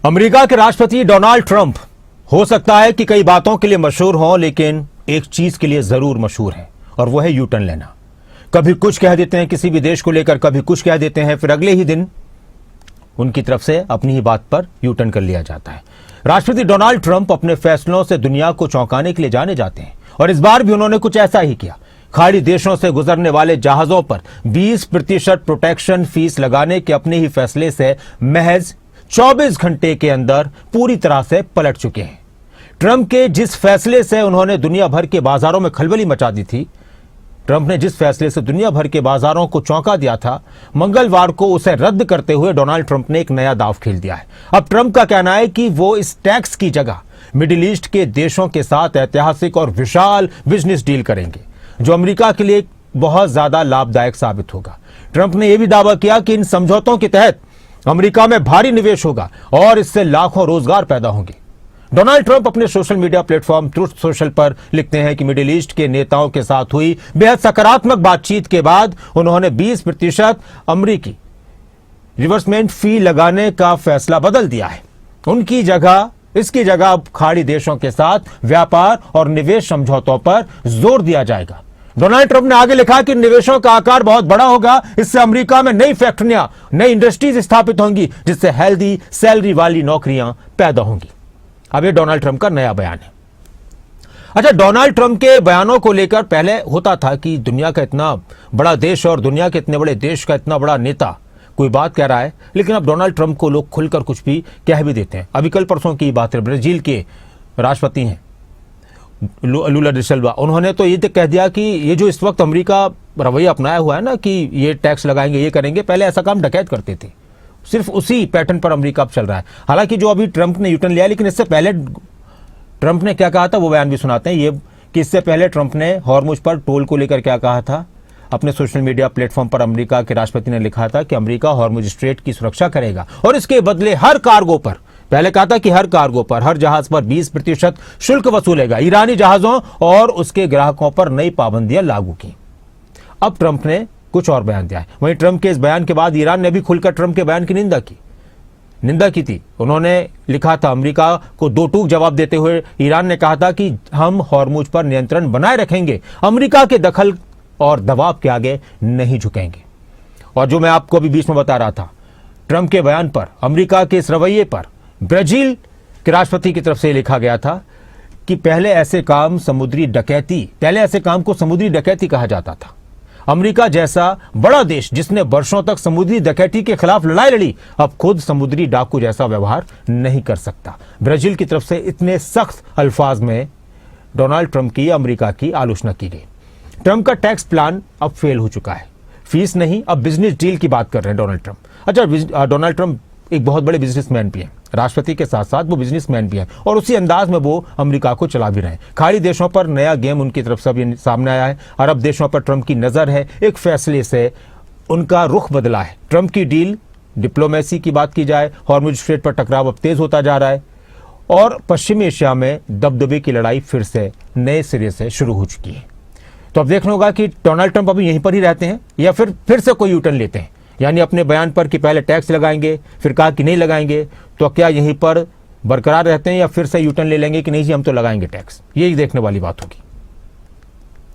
America के राष्ट्रपति Donald Trump हो सकता है कि कई बातों के लिए मशहूर हों, लेकिन एक चीज के लिए जरूर मशहूर है और वो है यू टर्न लेना। कभी कुछ कह देते हैं किसी भी देश को लेकर, कभी कुछ कह देते हैं, फिर अगले ही दिन उनकी तरफ से अपनी ही बात पर यू टर्न कर लिया जाता है। राष्ट्रपति डोनाल्ड ट्रंप अपने फैसलों से दुनिया को चौंकाने के लिए जाने जाते हैं और इस बार भी उन्होंने कुछ ऐसा ही किया। खाड़ी देशों से गुजरने वाले जहाजों पर 20% प्रोटेक्शन फीस लगाने के अपने ही फैसले से महज 24 घंटे के अंदर पूरी तरह से पलट चुके हैं। ट्रंप के जिस फैसले से उन्होंने दुनिया भर के बाजारों में खलबली मचा दी थी, ट्रंप ने जिस फैसले से दुनिया भर के बाजारों को चौंका दिया था, मंगलवार को उसे रद्द करते हुए डोनाल्ड ट्रंप ने एक नया दांव खेल दिया है। अब ट्रंप का कहना है कि वो इस टैक्स की जगह मिडिल ईस्ट के देशों के साथ ऐतिहासिक और विशाल बिजनेस डील करेंगे, जो अमेरिका के लिए बहुत ज्यादा लाभदायक साबित होगा। ट्रंप ने यह भी दावा किया कि इन समझौतों के तहत अमेरिका में भारी निवेश होगा और इससे लाखों रोजगार पैदा होंगे। डोनाल्ड ट्रंप अपने social media platform truth social पर लिखते हैं कि मिडिल ईस्ट के नेताओं के साथ हुई बेहद सकारात्मक बातचीत के बाद उन्होंने 20% अमेरिकी रिवर्समेंट फी लगाने का फैसला बदल दिया है। इसकी जगह अब खाड़ी देशों के साथ व्यापार और निवेश समझौतों पर जोर दिया जाएगा। डोनाल्ड ट्रंप ने आगे लिखा कि निवेशों का आकार बहुत बड़ा होगा, इससे अमेरिका में नई फैक्ट्रियां, नई इंडस्ट्रीज स्थापित होंगी, जिससे हेल्दी सैलरी वाली नौकरियां पैदा होंगी। अब ये डोनाल्ड ट्रंप का नया बयान है। अच्छा, डोनाल्ड ट्रंप के बयानों को लेकर पहले होता था कि दुनिया का इतना बड़ा देश और दुनिया के इतने बड़े देश का इतना बड़ा नेता कोई बात कह रहा है, लेकिन अब डोनाल्ड ट्रंप को लोग खुलकर कुछ भी कह भी देते हैं। अभी कल परसों की बात है, ब्राजील के राष्ट्रपति हैं लूला डी सिल्वा, उन्होंने तो ये तक कह दिया कि ये जो इस वक्त अमेरिका रवैया अपनाया हुआ है ना कि ये टैक्स लगाएंगे, ये करेंगे, पहले ऐसा काम डकैत करते थे। सिर्फ उसी पैटर्न पर अमेरिका अब चल रहा है। हालांकि जो अभी ट्रंप ने यूटर्न लिया, लेकिन इससे पहले ट्रंप ने क्या कहा था वो बयान भी सुनाते हैं। ये कि इससे पहले ट्रंप ने हॉर्मुज पर टोल को लेकर क्या कहा था। अपने सोशल मीडिया प्लेटफॉर्म पर अमेरिका के राष्ट्रपति ने लिखा था कि अमेरिका हॉर्मुज स्ट्रेट की सुरक्षा करेगा और इसके बदले हर कार्गो पर, पहले कहा था कि हर कार्गो पर, हर जहाज पर 20% शुल्क वसूलेगा। ईरानी जहाजों और उसके ग्राहकों पर नई पाबंदियां लागू की। अब ट्रंप ने कुछ और बयान दिया है। वहीं ट्रंप के इस बयान के बाद ईरान ने भी खुलकर ट्रंप के बयान की निंदा की थी। उन्होंने लिखा था, अमेरिका को दो टूक जवाब देते हुए ईरान ने कहा था कि हम हॉर्मुज पर नियंत्रण बनाए रखेंगे, अमेरिका के दखल और दबाव के आगे नहीं झुकेंगे। और जो मैं आपको अभी बीच में बता रहा था, ट्रंप के बयान पर, अमेरिका के इस रवैये पर ब्राजील के राष्ट्रपति की तरफ से लिखा गया था कि पहले ऐसे काम को समुद्री डकैती कहा जाता था। अमेरिका जैसा बड़ा देश जिसने वर्षों तक समुद्री डकैती के खिलाफ लड़ाई लड़ी, अब खुद समुद्री डाकू जैसा व्यवहार नहीं कर सकता। ब्राजील की तरफ से इतने सख्त अल्फाज में डोनाल्ड ट्रंप की अमेरिका की आलोचना की गई। ट्रंप का टैक्स प्लान अब फेल हो चुका है। फीस नहीं, अब बिजनेस डील की बात कर रहे हैं डोनाल्ड ट्रंप। अच्छा, डोनाल्ड ट्रंप एक बहुत बड़े बिजनेसमैन भी हैं, राष्ट्रपति के साथ साथ वो बिजनेसमैन भी हैं और उसी अंदाज में वो अमेरिका को चला भी रहे हैं। खाड़ी देशों पर नया गेम उनकी तरफ से अभी सामने आया है। अरब देशों पर ट्रंप की नजर है। एक फैसले से उनका रुख बदला है। ट्रंप की डील, डिप्लोमेसी की बात की जाए, हॉर्मुज स्ट्रेट पर टकराव अब तेज होता जा रहा है और पश्चिमी एशिया में दबदबे की लड़ाई फिर से नए सिरे से शुरू हो चुकी है। तो अब देखना होगा कि डोनाल्ड ट्रंप अभी यहीं पर ही रहते हैं या फिर से कोई यूटर्न लेते हैं, यानी अपने बयान पर कि पहले टैक्स लगाएंगे, फिर कहा कि नहीं लगाएंगे, तो क्या यहीं पर बरकरार रहते हैं या फिर से यूटर्न ले लेंगे कि नहीं जी हम तो लगाएंगे टैक्स। यही देखने वाली बात होगी।